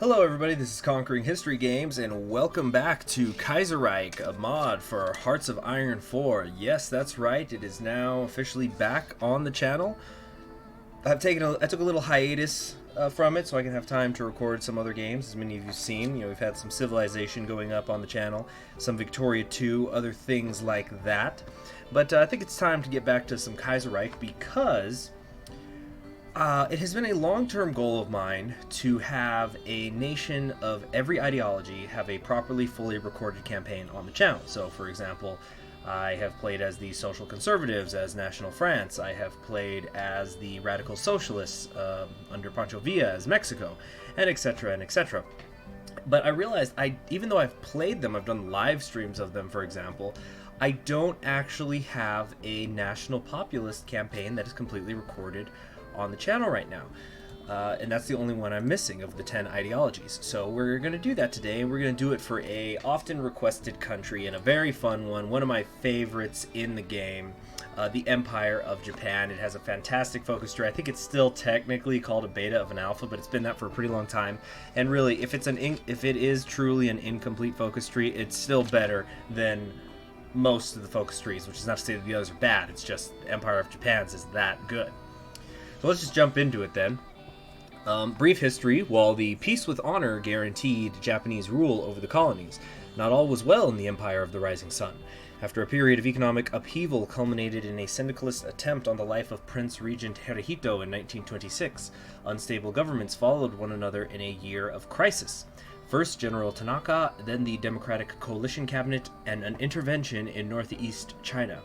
Hello everybody, this is Conquering History Games, and welcome back to Kaiserreich, a mod for Hearts of Iron 4. Yes, that's right, it is now officially back on the channel. I took a little hiatus from it so I can have time to record some other games, as many of you have seen. We've had some Civilization going up on the channel, some Victoria 2, other things like that. But I think it's time to get back to some Kaiserreich because it has been a long-term goal of mine to have a nation of every ideology have a properly fully recorded campaign on the channel. So, for example, I have played as the Social Conservatives as National France. I have played as the Radical Socialists under Pancho Villa as Mexico, and etc. and etc. But I realized, even though I've played them, I've done live streams of them, for example, I don't actually have a national populist campaign that is completely recorded on the channel right now. And that's the only one I'm missing of the 10 ideologies. So we're going to do that today, and we're going to do it for a often requested country and a very fun one of my favorites in the game, the Empire of Japan. It has a fantastic focus tree. I think it's still technically called a beta of an alpha, but it's been that for a pretty long time. And really, if it is truly an incomplete focus tree, it's still better than most of the focus trees, which is not to say that the others are bad. It's just Empire of Japan's is that good. So let's just jump into it then. Brief history. While the peace with honor guaranteed Japanese rule over the colonies, not all was well in the Empire of the Rising Sun. After a period of economic upheaval culminated in a syndicalist attempt on the life of Prince Regent Hirohito in 1926, unstable governments followed one another in a year of crisis. First General Tanaka, then the Democratic Coalition Cabinet, and an intervention in northeast China.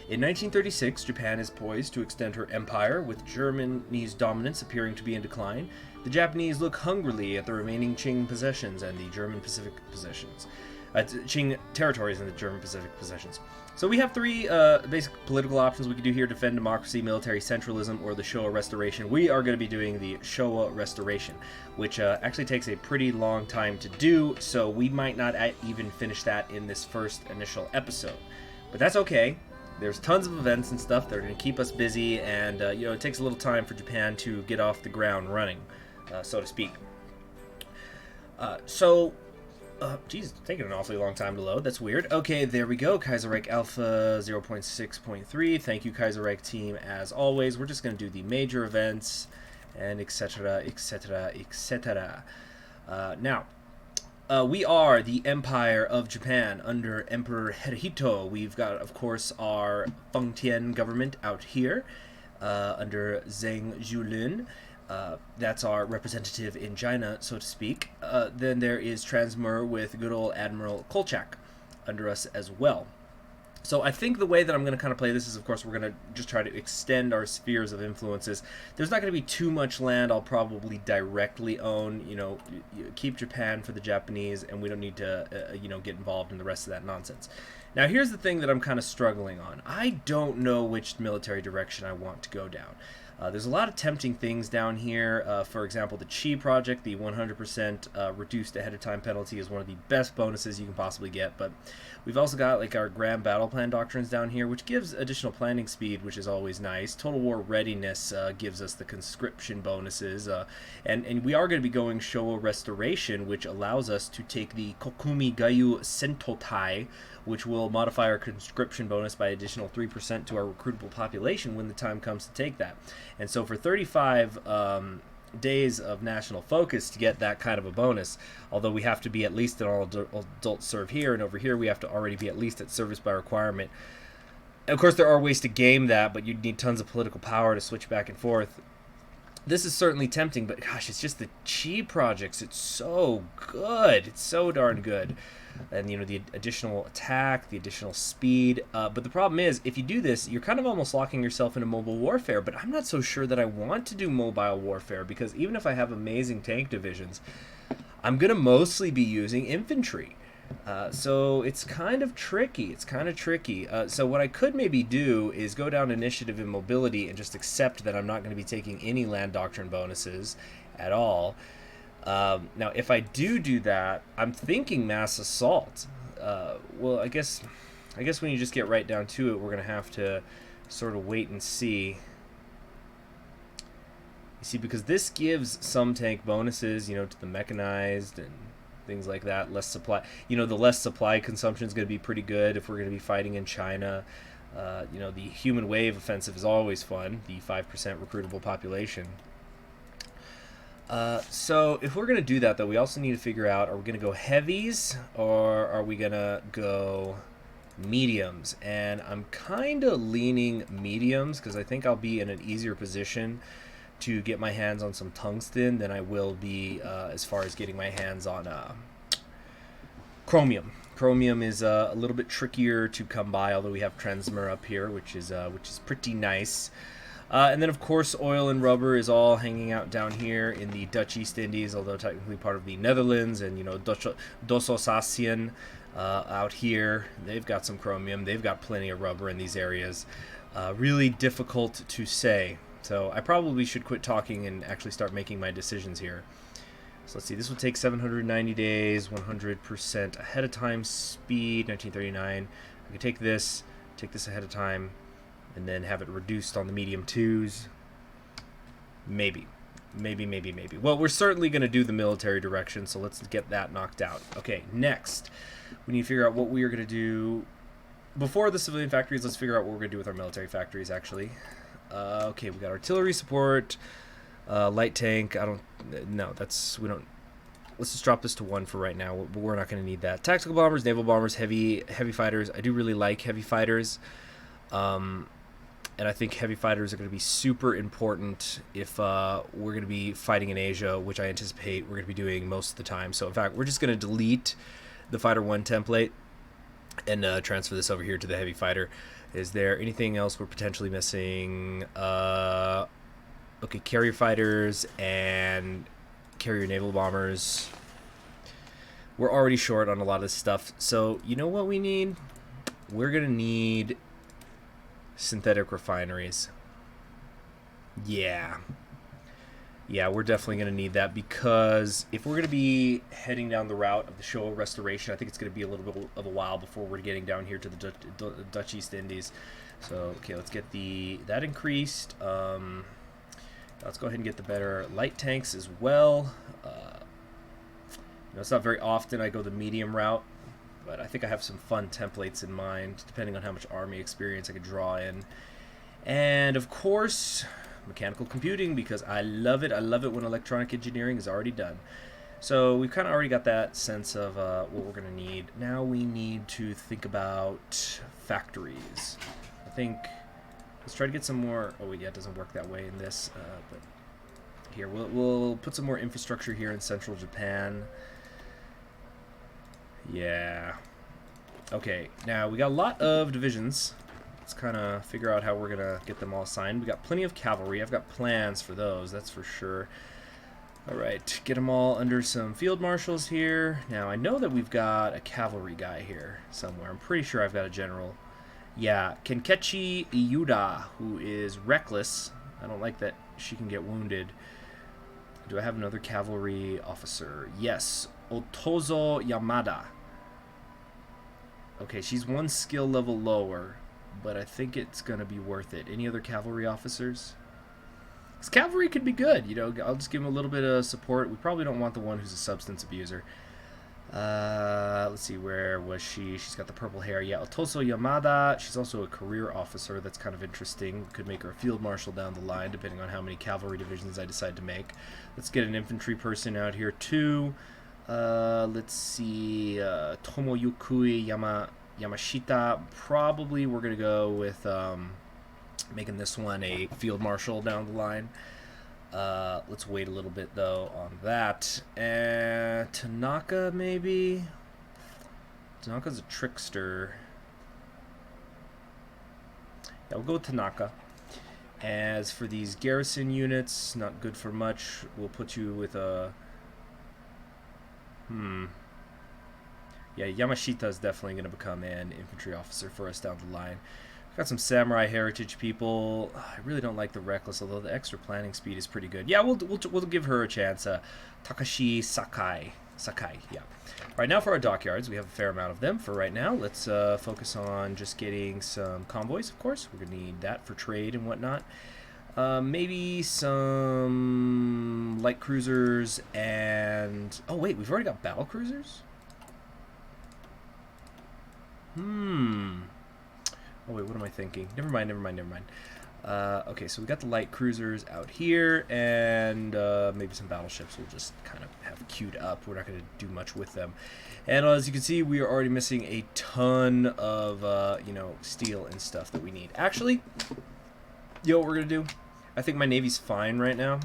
In 1936, Japan is poised to extend her empire, with Germany's dominance appearing to be in decline. The Japanese look hungrily at the remaining Qing possessions and the German Pacific possessions. Qing territories and the German Pacific possessions. So we have three basic political options we could do here: defend democracy, military centralism, or the Showa Restoration. We are going to be doing the Showa Restoration, which actually takes a pretty long time to do, so we might not even finish that in this first initial episode. But that's okay. There's tons of events and stuff that are going to keep us busy, and it takes a little time for Japan to get off the ground running, so to speak. Geez, it's taking an awfully long time to load. That's weird. Okay, there we go. Kaiserreich Alpha 0.6.3. Thank you, Kaiserreich team, as always. We're just going to do the major events, and etc., etc., etc. Now, we are the Empire of Japan under Emperor Hirohito. We've got, of course, our Fengtian government out here under Zheng Zhulun. That's our representative in China, so to speak. Then there is Transmur with good old Admiral Kolchak under us as well. So I think the way that I'm going to kind of play this is, of course, we're going to just try to extend our spheres of influences. There's not going to be too much land I'll probably directly own. Keep Japan for the Japanese, and we don't need to, get involved in the rest of that nonsense. Now, here's the thing that I'm kind of struggling on. I don't know which military direction I want to go down. There's a lot of tempting things down here. For example, the Chi project, the 100% reduced ahead of time penalty, is one of the best bonuses you can possibly get. But we've also got like our Grand Battle Plan doctrines down here, which gives additional planning speed, which is always nice. Total War Readiness gives us the conscription bonuses. And we are going to be going Showa Restoration, which allows us to take the Kokumi Gayu Sentotai, which will modify our conscription bonus by additional 3% to our recruitable population when the time comes to take that. And so for 35 days of national focus to get that kind of a bonus, although we have to be at least an all-adult serve here, and over here we have to already be at least at service by requirement. Of course, there are ways to game that, but you'd need tons of political power to switch back and forth. This is certainly tempting, but gosh, it's just the Chi projects. It's so good. It's so darn good. And, the additional attack, the additional speed. But the problem is, if you do this, you're kind of almost locking yourself into mobile warfare. But I'm not so sure that I want to do mobile warfare, because even if I have amazing tank divisions, I'm going to mostly be using infantry. So it's kind of tricky. So what I could maybe do is go down initiative and mobility and just accept that I'm not going to be taking any land doctrine bonuses at all. Now, if I do that, I'm thinking mass assault. Well, I guess when you just get right down to it, we're going to have to sort of wait and see. see, because this gives some tank bonuses, you know, to the mechanized and things like that. Less supply, you know, the less supply consumption is going to be pretty good if we're going to be fighting in China. You know, the human wave offensive is always fun, the 5% recruitable population. So if we're going to do that, though, we also need to figure out, are we going to go heavies or are we going to go mediums? And I'm kind of leaning mediums because I think I'll be in an easier position to get my hands on some tungsten than I will be as far as getting my hands on chromium. Chromium is a little bit trickier to come by, although we have Transmer up here, which is pretty nice. And then, of course, oil and rubber is all hanging out down here in the Dutch East Indies, although technically part of the Netherlands. And, you know, Dos-Alsacien out here, they've got some chromium. They've got plenty of rubber in these areas. Really difficult to say. So I probably should quit talking and actually start making my decisions here. So let's see, this will take 790 days, 100% ahead of time speed, 1939. I can take this ahead of time, and then have it reduced on the medium 2s. Maybe. Well, we're certainly going to do the military direction, so let's get that knocked out. Okay, next, we need to figure out what we are going to do. Before the civilian factories, let's figure out what we're going to do with our military factories, actually. Okay, we got artillery support, light tank. Let's just drop this to 1 for right now. We're not going to need that. Tactical bombers, naval bombers, heavy fighters. I do really like heavy fighters. And I think heavy fighters are going to be super important if we're going to be fighting in Asia, which I anticipate we're going to be doing most of the time. So, in fact, we're just going to delete the Fighter 1 template and transfer this over here to the heavy fighter. Is there anything else we're potentially missing? Okay, carrier fighters and carrier naval bombers. We're already short on a lot of this stuff. So, you know what we need? We're going to need synthetic refineries. Yeah, we're definitely going to need that, because if we're going to be heading down the route of the Showa Restoration, I think it's going to be a little bit of a while before we're getting down here to the Dutch East Indies. So, okay, let's get that increased. Let's go ahead and get the better light tanks as well. It's not very often I go the medium route, but I think I have some fun templates in mind, depending on how much army experience I could draw in. And, of course, mechanical computing, because I love it. I love it when electronic engineering is already done. So we've kind of already got that sense of what we're going to need. Now we need to think about factories. I think let's try to get some more. Oh, yeah, it doesn't work that way in this. But here, we'll put some more infrastructure here in central Japan. Yeah. Okay, now we got a lot of divisions. Let's kind of figure out how we're going to get them all assigned. We got plenty of cavalry. I've got plans for those, that's for sure. All right, get them all under some field marshals here. Now, I know that we've got a cavalry guy here somewhere. I'm pretty sure I've got a general. Yeah, Kenkechi Iyuda, who is reckless. I don't like that she can get wounded. Do I have another cavalry officer? Yes, Otozo Yamada. Okay, she's 1 skill level lower, but I think it's going to be worth it. Any other cavalry officers? Because cavalry could be good, you know. I'll just give him a little bit of support. We probably don't want the one who's a substance abuser. Let's see, where was she? She's got the purple hair. Yeah, Otoso Yamada. She's also a career officer. That's kind of interesting. Could make her a field marshal down the line, depending on how many cavalry divisions I decide to make. Let's get an infantry person out here, too. Let's see, Tomoyukui Yamashita. Probably we're going to go with making this one a field marshal down the line. Let's wait a little bit, though, on that. Tanaka, maybe? Tanaka's a trickster. Yeah, we'll go with Tanaka. As for these garrison units, not good for much. We'll put you with a... Yeah, Yamashita is definitely going to become an infantry officer for us down the line. We've got some samurai heritage people. I really don't like the reckless, although the extra planning speed is pretty good. Yeah, we'll give her a chance. Takashi Sakai, yeah. All right, now for our dockyards. We have a fair amount of them for right now. Let's focus on just getting some convoys, of course. We're going to need that for trade and whatnot. Maybe some light cruisers and... Oh, wait, we've already got battle cruisers? Oh, wait, what am I thinking? Never mind. Okay, so we got the light cruisers out here, and maybe some battleships we'll just kind of have queued up. We're not going to do much with them. And as you can see, we are already missing a ton of, steel and stuff that we need. Actually, you know what we're going to do? I think my Navy's fine right now.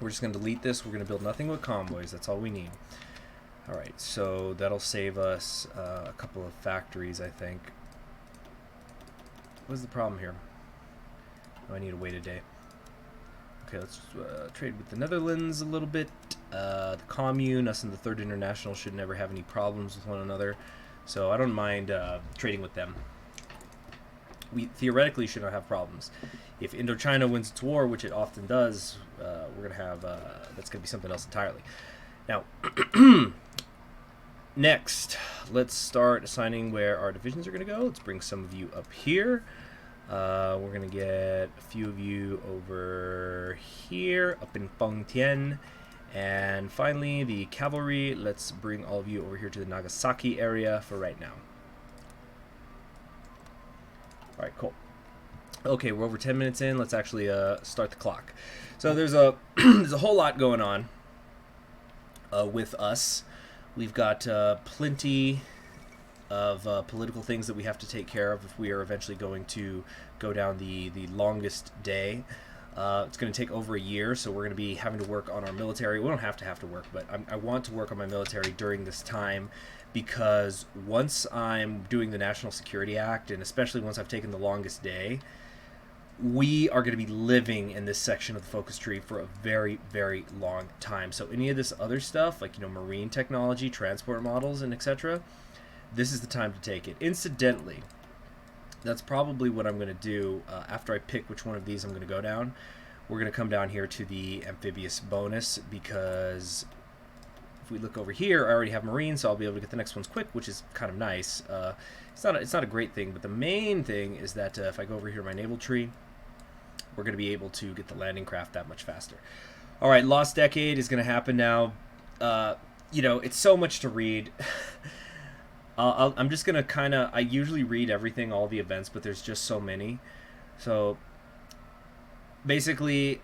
We're just going to delete this. We're going to build nothing but convoys. That's all we need. Alright, so that'll save us a couple of factories, I think. What's the problem here? Oh, I need to wait a day. Okay, let's trade with the Netherlands a little bit. The Commune, us and the Third International should never have any problems with one another. So I don't mind trading with them. We theoretically should not have problems. If Indochina wins its war, which it often does, we're going to have... that's going to be something else entirely. Now, next, let's start assigning where our divisions are going to go. Let's bring some of you up here. We're going to get a few of you over here, up in Fengtian. And finally, the cavalry. Let's bring all of you over here to the Nagasaki area for right now. Alright, cool. Okay, we're over 10 minutes in. Let's actually start the clock. So there's a there's a whole lot going on with us. We've got plenty of political things that we have to take care of if we are eventually going to go down the longest day. It's going to take over a year, so we're going to be having to work on our military. We don't have to work, but I want to work on my military during this time, because once I'm doing the National Security Act, and especially once I've taken the longest day, we are going to be living in this section of the focus tree for a very, very long time. So any of this other stuff, like, marine technology, transport models, and etc., this is the time to take it. Incidentally, that's probably what I'm going to do after I pick which one of these I'm going to go down. We're going to come down here to the amphibious bonus, because if we look over here, I already have marine, so I'll be able to get the next ones quick, which is kind of nice. It's not a great thing, but the main thing is that if I go over here to my naval tree, we're going to be able to get the landing craft that much faster. All right, Lost Decade is going to happen now. It's so much to read. I'm just going to I usually read everything, all the events, but there's just so many. So basically,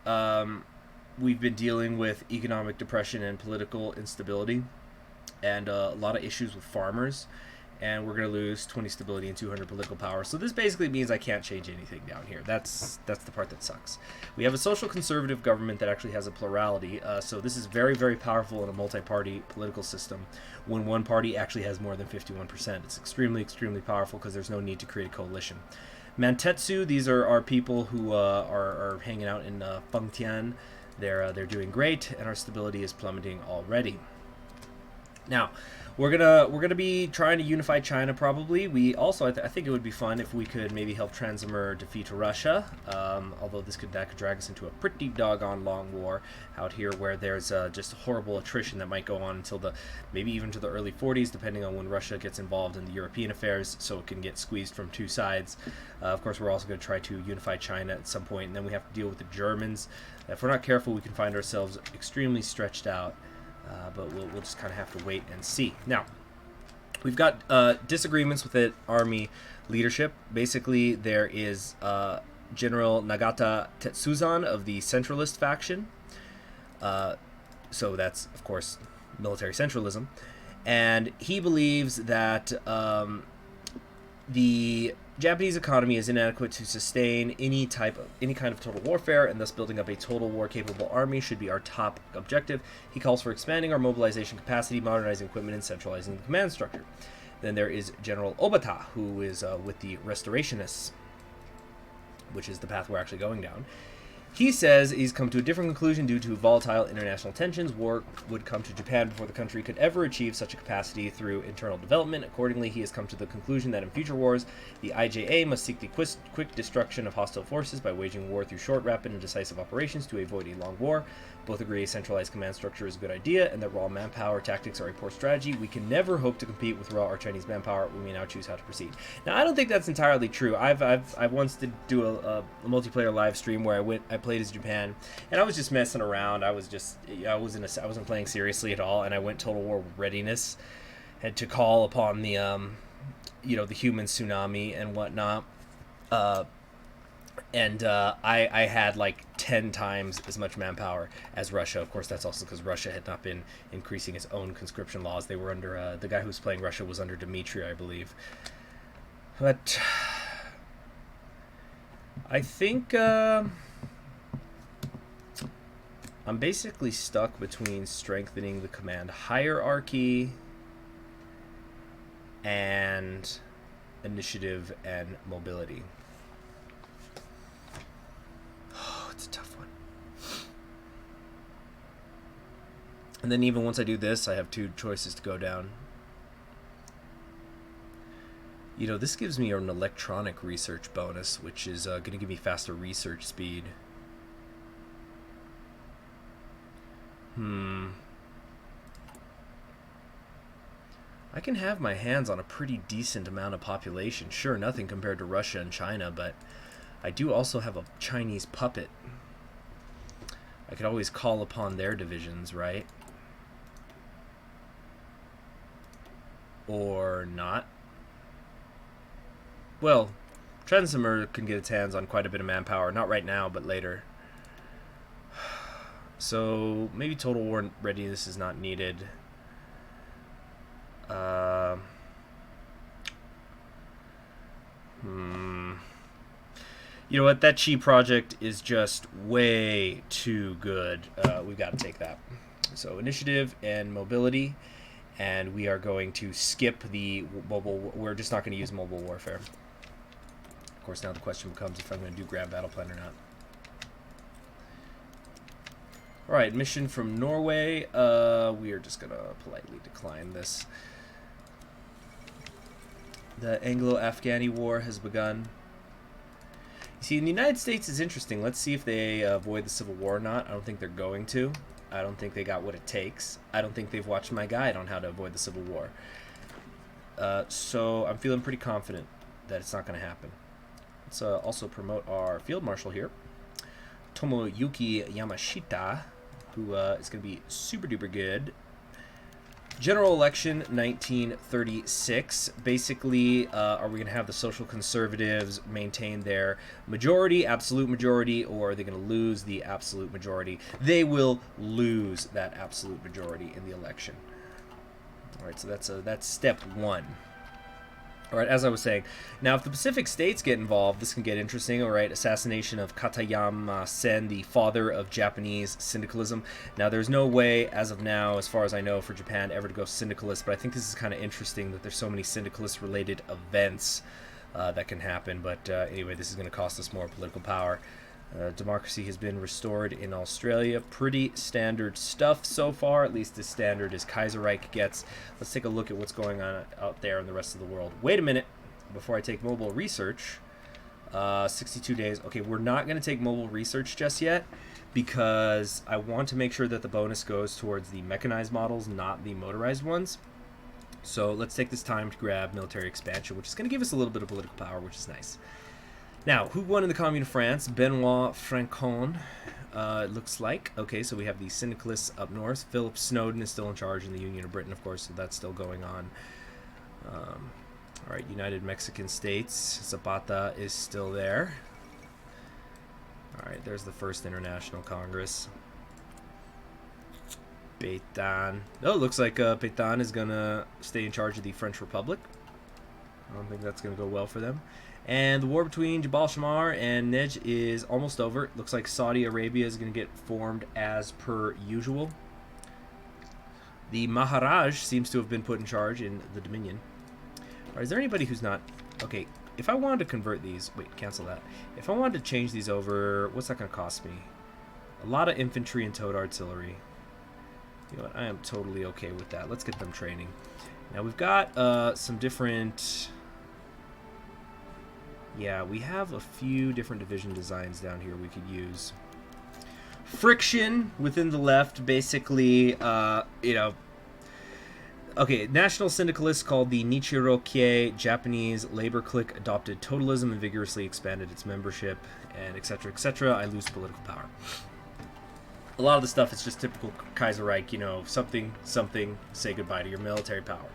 we've been dealing with economic depression and political instability, and a lot of issues with farmers, and we're going to lose 20 stability and 200 political power. So this basically means I can't change anything down here. That's the part that sucks. We have a social conservative government that actually has a plurality, so this is very, very powerful in a multi-party political system when one party actually has more than 51%. It's extremely, extremely powerful because there's no need to create a coalition. Mantetsu, these are our people who are hanging out in Fengtian. They're doing great, and our stability is plummeting already. Now, we're gonna be trying to unify China probably. We also, I think it would be fun if we could maybe help Transimir defeat Russia. Although that could drag us into a pretty doggone long war out here, where there's just horrible attrition that might go on until maybe even to the early 40s, depending on when Russia gets involved in the European affairs. So it can get squeezed from two sides. Of course, we're also going to try to unify China at some point, and then we have to deal with the Germans. If we're not careful, we can find ourselves extremely stretched out. But we'll just kind of have to wait and see. Now, we've got disagreements with the army leadership. Basically, there is General Nagata Tetsuzan of the Centralist faction. So that's, of course, military centralism. And he believes that the Japanese economy is inadequate to sustain any kind of total warfare, and thus building up a total war-capable army should be our top objective. He calls for expanding our mobilization capacity, modernizing equipment, and centralizing the command structure. Then there is General Obata, who is with the Restorationists, which is the path we're actually going down. He says he's come to a different conclusion due to volatile international tensions. War would come to Japan before the country could ever achieve such a capacity through internal development. Accordingly, he has come to the conclusion that in future wars, the IJA must seek the quick destruction of hostile forces by waging war through short, rapid, and decisive operations to avoid a long war. Both agree a centralized command structure is a good idea, and that raw manpower tactics are a poor strategy. We can never hope to compete with raw or Chinese manpower. We may now choose how to proceed. Now, I don't think that's entirely true. I once did do a multiplayer live stream where I played as Japan, and I was just messing around. I wasn't playing seriously at all, and I went Total War readiness, had to call upon the the human tsunami and whatnot. I had like 10 times as much manpower as Russia. Of course, that's also because Russia had not been increasing its own conscription laws. They were under the guy who was playing Russia was under Dmitry, I believe. But I think I'm basically stuck between strengthening the command hierarchy and initiative and mobility. Oh, it's a tough one. And then even once I do this, I have 2 choices to go down. This gives me an electronic research bonus, which is going to give me faster research speed. I can have my hands on a pretty decent amount of population. Sure, nothing compared to Russia and China, but I do also have a Chinese puppet. I could always call upon their divisions, right? Or not. Well, Transimer can get its hands on quite a bit of manpower. Not right now, but later. So, maybe Total War readiness is not needed. You know what? That Chi project is just way too good. We've got to take that. So, initiative and mobility. And we are going to skip the mobile. We're just not going to use mobile warfare. Of course, now the question becomes if I'm going to do Grand Battle Plan or not. Alright, mission from Norway. We are just going to politely decline this. The Anglo-Afghani War has begun. You see, in the United States is interesting. Let's see if they avoid the Civil War or not. I don't think they're going to. I don't think they got what it takes. I don't think they've watched my guide on how to avoid the Civil War. So I'm feeling pretty confident that it's not going to happen. Let's also promote our Field Marshal here, Tomoyuki Yamashita, who is going to be super duper good. General election 1936. Basically, are we going to have the social conservatives maintain their majority, absolute majority, or are they going to lose the absolute majority? They will lose that absolute majority in the election. All right, so that's step 1. All right, as I was saying, now if the Pacific States get involved, this can get interesting. All right, assassination of Katayama Sen, the father of Japanese syndicalism. Now, there's no way, as of now, as far as I know, for Japan ever to go syndicalist, but I think this is kind of interesting that there's so many syndicalist-related events that can happen. But anyway, this is going to cost us more political power. Democracy has been restored in Australia. Pretty standard stuff so far, at least as standard as Kaiserreich gets. Let's take a look at what's going on out there in the rest of the world. Wait a minute, before I take mobile research. 62 days. Okay, we're not going to take mobile research just yet because I want to make sure that the bonus goes towards the mechanized models, not the motorized ones. So let's take this time to grab military expansion, which is going to give us a little bit of political power, which is nice. Now, who won in the Commune of France? Benoit Francon, it looks like. Okay, so we have the syndicalists up north. Philip Snowden is still in charge in the Union of Britain, of course, so that's still going on. All right, United Mexican States. Zapata is still there. All right, there's the First International Congress. Pétain. Oh, it looks like Pétain is going to stay in charge of the French Republic. I don't think that's going to go well for them. And the war between Jabal Shammar and Nej is almost over. It looks like Saudi Arabia is going to get formed as per usual. The Maharaj seems to have been put in charge in the Dominion. Or is there anybody who's not... Okay, if I wanted to convert these... Wait, cancel that. If I wanted to change these over, what's that going to cost me? A lot of infantry and towed artillery. You know what? I am totally okay with that. Let's get them training. Now, we've got some different... Yeah, we have a few different division designs down here we could use. Friction within the left, basically, you know, Okay, national syndicalists called the Nichirokie Japanese labor clique adopted totalism and vigorously expanded its membership, and etc. etc. I lose political power. A lot of the stuff is just typical Kaiserreich, you know, something, say goodbye to your military power.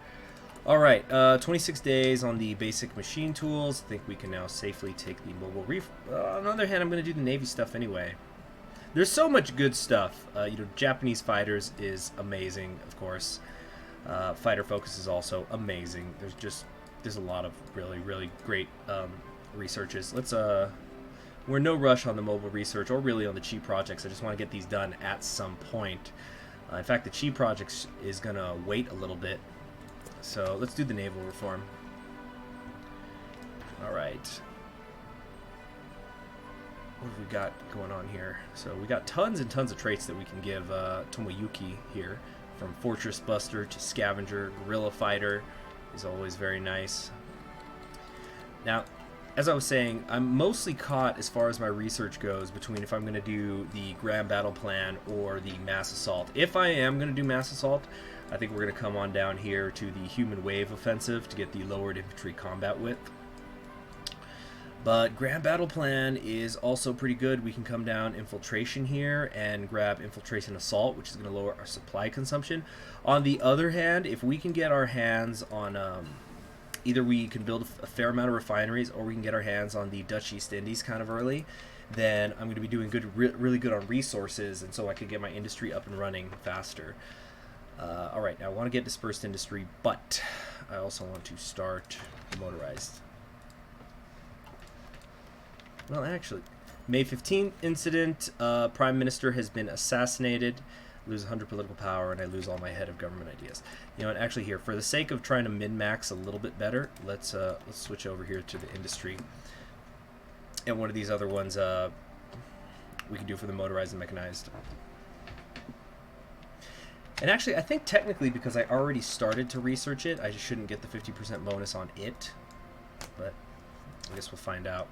Alright, 26 days on the basic machine tools. I think we can now safely take the mobile reef. On the other hand, I'm going to do the Navy stuff anyway. There's so much good stuff. You know, Japanese fighters is amazing, of course. Fighter focus is also amazing. There's a lot of really great researches. We're in no rush on the mobile research or really on the Chi projects. I just want to get these done at some point. In fact, the Chi projects is gonna wait a little bit. So let's do the Naval Reform. All right. What have we got going on here? So we got tons and tons of traits that we can give Tomoyuki here. From Fortress Buster to Scavenger, Guerrilla Fighter is always very nice. Now, as I was saying, I'm mostly caught as far as my research goes between if I'm going to do the Grand Battle Plan or the Mass Assault. If I am going to do Mass Assault, I think we're going to come on down here to the Human Wave Offensive to get the lowered infantry combat width. But Grand Battle Plan is also pretty good. We can come down Infiltration here and grab Infiltration Assault, which is going to lower our supply consumption. On the other hand, if we can get our hands on... either we can build a fair amount of refineries or we can get our hands on the Dutch East Indies kind of early, then I'm going to be doing really good on resources, and so I could get my industry up and running faster. Alright, now I want to get dispersed industry, but I also want to start motorized. Well, actually, May 15th incident, Prime Minister has been assassinated. Lose 100 political power, and I lose all my head of government ideas. You know what? Actually, here, for the sake of trying to min-max a little bit better, let's switch over here to the industry. And one of these other ones we can do for the motorized and mechanized. And actually, I think technically, because I already started to research it, I just shouldn't get the 50% bonus on it. But I guess we'll find out.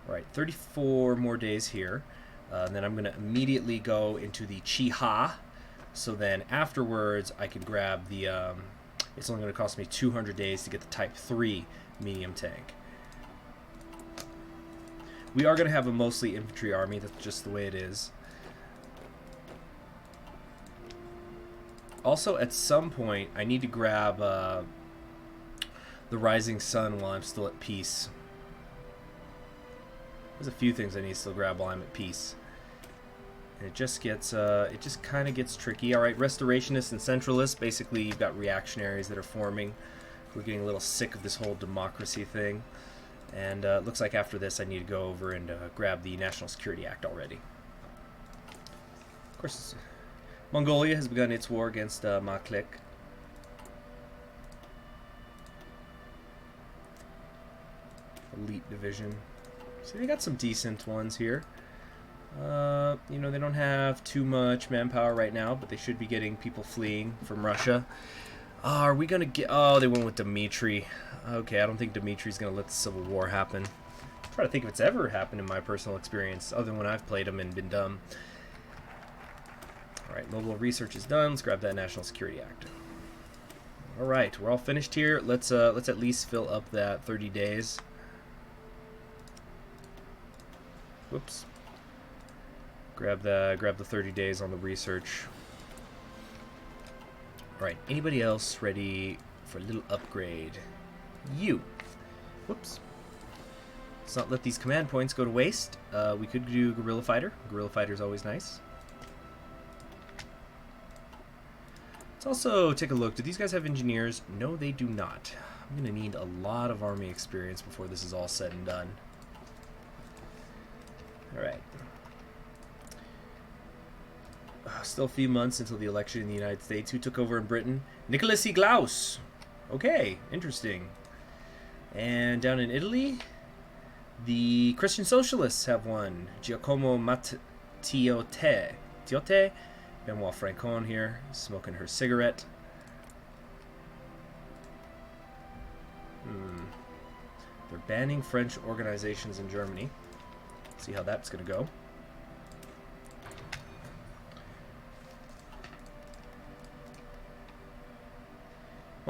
All right, 34 more days here. And then I'm going to immediately go into the Chi-Ha. So then afterwards, I can grab the... it's only going to cost me 200 days to get the Type 3 medium tank. We are going to have a mostly infantry army. That's just the way it is. Also, at some point, I need to grab the Rising Sun while I'm still at peace. There's a few things I need to still grab while I'm at peace. And it just gets, it just kind of gets tricky. All right, Restorationists and Centralists. Basically, you've got reactionaries that are forming. We're getting a little sick of this whole democracy thing. And it looks like after this, I need to go over and grab the National Security Act already. Of course, Mongolia has begun its war against Ma Clique. Elite Division. See, they got some decent ones here. You know, they don't have too much manpower right now, but they should be getting people fleeing from Russia. Are we going to get... Oh, they went with Dmitry. Okay, I don't think Dmitry's going to let the Civil War happen. I'm trying to think if it's ever happened in my personal experience, other than when I've played them and been dumb. Alright, mobile research is done. Let's grab that National Security Act. Alright, we're all finished here. Let's at least fill up that 30 days. Whoops. Grab the 30 days on the research. Alright, anybody else ready for a little upgrade? You. Whoops. Let's not let these command points go to waste. We could do Guerrilla Fighter. Guerrilla Fighter is always nice. Let's also take a look. Do these guys have engineers? No, they do not. I'm going to need a lot of army experience before this is all said and done. Alright. Still a few months until the election in the United States. Who took over in Britain? Nicholas E. Glaus. Okay, interesting. And down in Italy, the Christian Socialists have won. Giacomo Matteotti. Benoit Francon here, smoking her cigarette. They're banning French organizations in Germany. See how that's going to go.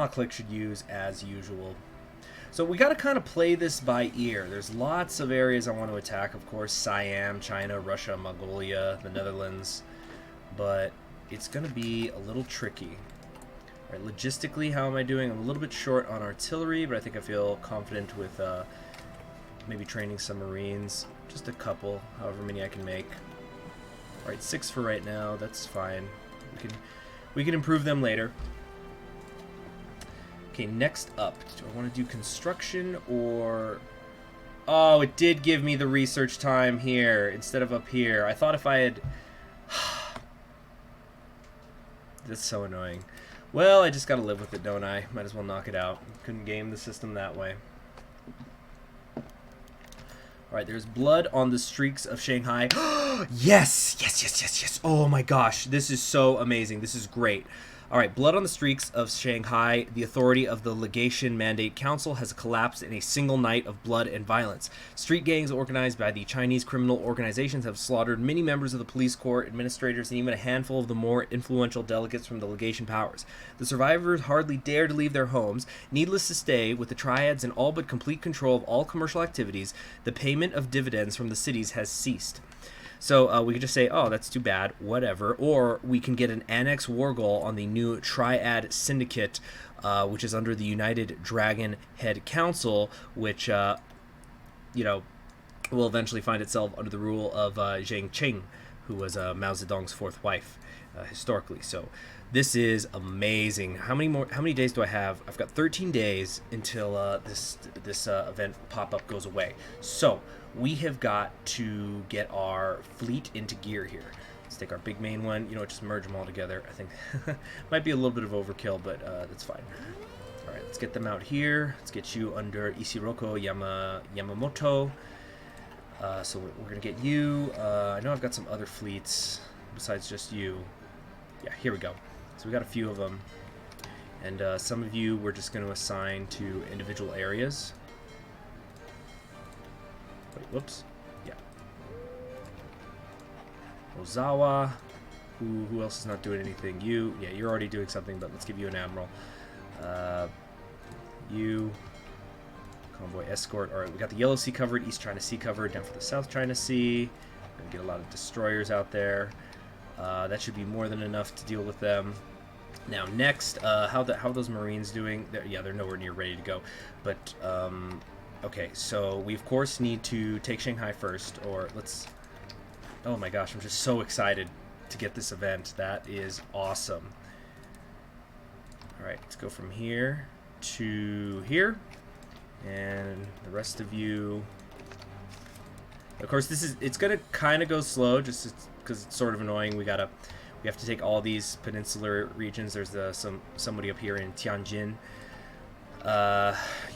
Click should use as usual. So we got to kind of play this by ear. There's lots of areas I want to attack, of course. Siam, China, Russia, Mongolia, the Netherlands. But it's going to be a little tricky. All right, logistically, how am I doing? I'm a little bit short on artillery, but I think I feel confident with maybe training some Marines. Just a couple, however many I can make. All right, 6 for right now. That's fine. We can improve them later. Okay, next up, do I want to do construction or... Oh, it did give me the research time here instead of up here. I thought if I had... That's so annoying. Well, I just gotta live with it, don't I? Might as well knock it out. Couldn't game the system that way. Alright, there's blood on the streaks of Shanghai. Yes! Yes, yes, yes, yes. Oh my gosh, this is so amazing. This is great. Alright, blood on the streaks of Shanghai. The authority of the Legation Mandate Council has collapsed in a single night of blood and violence. Street gangs organized by the Chinese criminal organizations have slaughtered many members of the police corps, administrators, and even a handful of the more influential delegates from the Legation powers. The survivors hardly dare to leave their homes. Needless to say, with the Triads in all but complete control of all commercial activities, the payment of dividends from the cities has ceased. So we could just say, oh, that's too bad, whatever. Or we can get an annex war goal on the new Triad Syndicate, which is under the United Dragon Head Council, which, you know, will eventually find itself under the rule of Zheng Qing, who was Mao Zedong's fourth wife, historically. So this is amazing. How many days do I have? I've got 13 days until this event pop-up goes away. So we have got to get our fleet into gear here. Let's take our big main one, you know, just merge them all together. I think might be a little bit of overkill, but that's fine. All right, let's get them out here. Let's get you under Isiroko Yamamoto. So we're gonna get you. I know I've got some other fleets besides just you. Yeah, here we go. So we got a few of them, and some of you we're just going to assign to individual areas. Wait, whoops. Yeah. Ozawa. Who else is not doing anything? You. Yeah, you're already doing something, but let's give you an admiral. You. Convoy escort. All right, we got the Yellow Sea covered, East China Sea covered, down for the South China Sea. Gonna get a lot of destroyers out there. That should be more than enough to deal with them. Now, next, how are those Marines doing? They're nowhere near ready to go. But okay, so we of course need to take Shanghai first, or let's. Oh my gosh, I'm just so excited to get this event. That is awesome. All right, let's go from here to here, and the rest of you. Of course, it's gonna kind of go slow, just because it's sort of annoying. We have to take all these peninsular regions. There's somebody up here in Tianjin.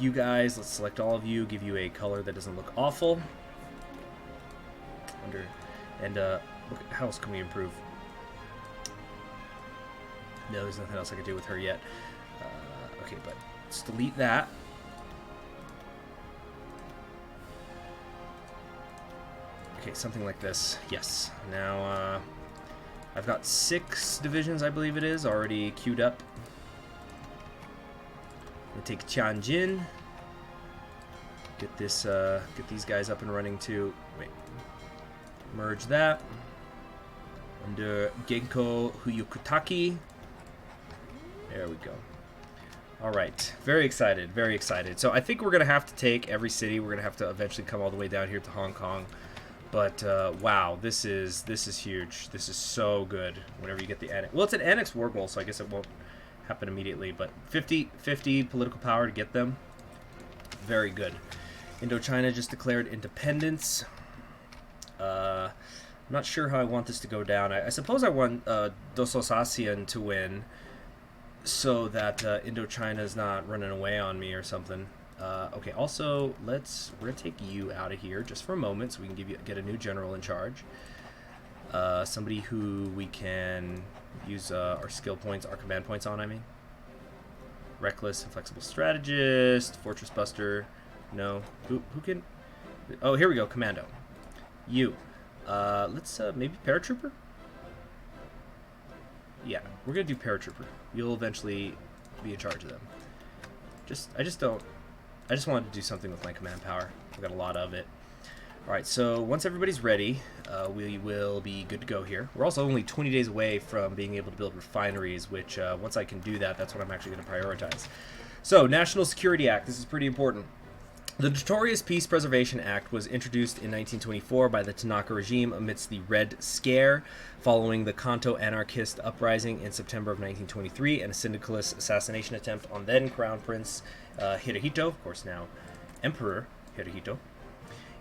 You guys, let's select all of you. Give you a color that doesn't look awful. How else can we improve? No, there's nothing else I can do with her yet. Okay, but let's delete that. Okay, something like this. Yes. Now, I've got 6 divisions, I believe it is, already queued up. I'm gonna take Tianjin. Get these guys up and running too. Wait. Merge that. Under Genko Huyukutaki. There we go. Alright. Very excited, very excited. So I think we're gonna have to take every city. We're gonna have to eventually come all the way down here to Hong Kong. But wow, this is huge. This is so good. Whenever you get the annex, well, it's an annex war goal, so I guess it won't happen immediately. But 50 political power to get them. Very good. Indochina just declared independence. I'm not sure how I want this to go down. I suppose I want Dososasian to win, so that Indochina is not running away on me or something. Okay, also, we're going to take you out of here just for a moment so we can get a new general in charge. Somebody who we can use our skill points, our command points on, I mean. Reckless, Inflexible Strategist, Fortress Buster. No. Who can... Oh, here we go, Commando. You. Let's, maybe Paratrooper? Yeah, we're going to do Paratrooper. You'll eventually be in charge of them. I just wanted to do something with my command power. I've got a lot of it. Alright, so once everybody's ready, we will be good to go here. We're also only 20 days away from being able to build refineries, which once I can do that, that's what I'm actually going to prioritize. So, National Security Act. This is pretty important. The Notorious Peace Preservation Act was introduced in 1924 by the Tanaka regime amidst the Red Scare, following the Kanto anarchist uprising in September of 1923 and a syndicalist assassination attempt on then Crown Prince Hirohito, of course now Emperor Hirohito.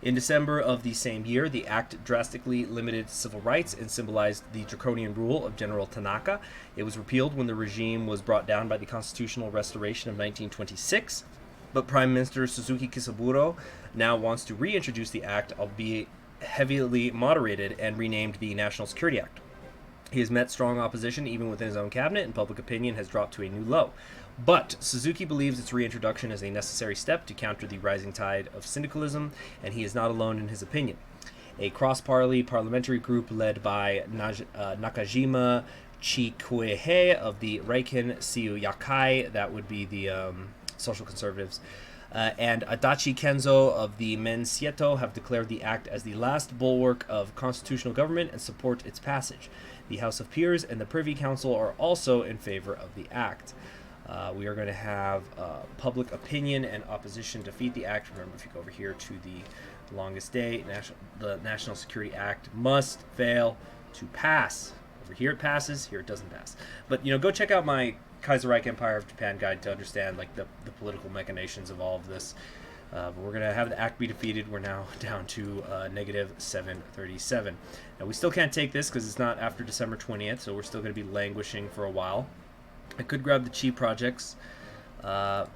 In December of the same year, the act drastically limited civil rights and symbolized the draconian rule of General Tanaka. It was repealed when the regime was brought down by the Constitutional Restoration of 1926. But Prime Minister Suzuki Kisaburo now wants to reintroduce the act, albeit heavily moderated, and renamed the National Security Act. He has met strong opposition even within his own cabinet, and public opinion has dropped to a new low. But Suzuki believes its reintroduction is a necessary step to counter the rising tide of syndicalism, and he is not alone in his opinion. A cross-party parliamentary group led by Nakajima Chikuehei of the Reiken Siu Yakai, that would be the Social Conservatives, and Adachi Kenzo of the Mensieto have declared the act as the last bulwark of constitutional government and support its passage. The House of Peers and the Privy Council are also in favor of the act. We are going to have public opinion and opposition defeat the act. Remember, if you go over here to the longest day, the National Security Act must fail to pass. Over here it passes, here it doesn't pass. But, go check out my Kaiserreich Empire of Japan guide to understand the political machinations of all of this. But we're going to have the act be defeated. We're now down to negative 737. Now, we still can't take this because it's not after December 20th, so we're still going to be languishing for a while. I could grab the cheap projects, but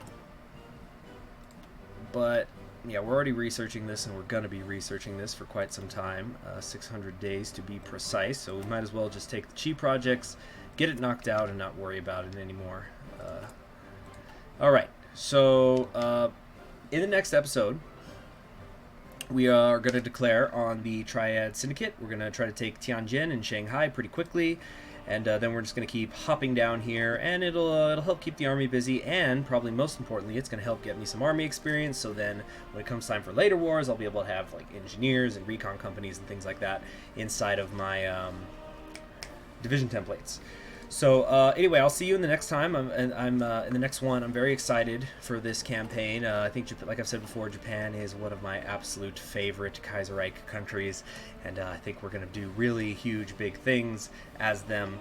yeah, we're already researching this, and we're going to be researching this for quite some time, 600 days to be precise, so we might as well just take the cheap projects, get it knocked out, and not worry about it anymore. Alright, so in the next episode, we are going to declare on the Triad Syndicate. We're going to try to take Tianjin and Shanghai pretty quickly. And then we're just going to keep hopping down here, and it'll help keep the army busy, and probably most importantly, it's going to help get me some army experience, so then when it comes time for later wars, I'll be able to have engineers and recon companies and things like that inside of my division templates. So anyway, I'll see you in the next time. I'm in the next one. I'm very excited for this campaign. I think, like I've said before, Japan is one of my absolute favorite Kaiserreich countries, and I think we're going to do really huge, big things as them.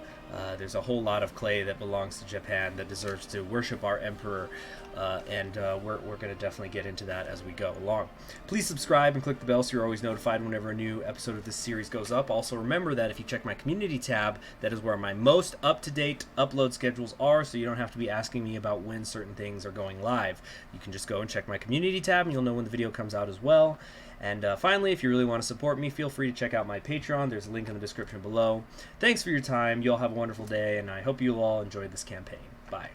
There's a whole lot of clay that belongs to Japan that deserves to worship our emperor, and we're going to definitely get into that as we go along. Please subscribe and click the bell so you're always notified whenever a new episode of this series goes up. Also, remember that if you check my community tab, that is where my most up-to-date upload schedules are, so you don't have to be asking me about when certain things are going live. You can just go and check my community tab, and you'll know when the video comes out as well. And finally, if you really want to support me, feel free to check out my Patreon. There's a link in the description below. Thanks for your time. You all have a wonderful day, and I hope you all enjoyed this campaign. Bye.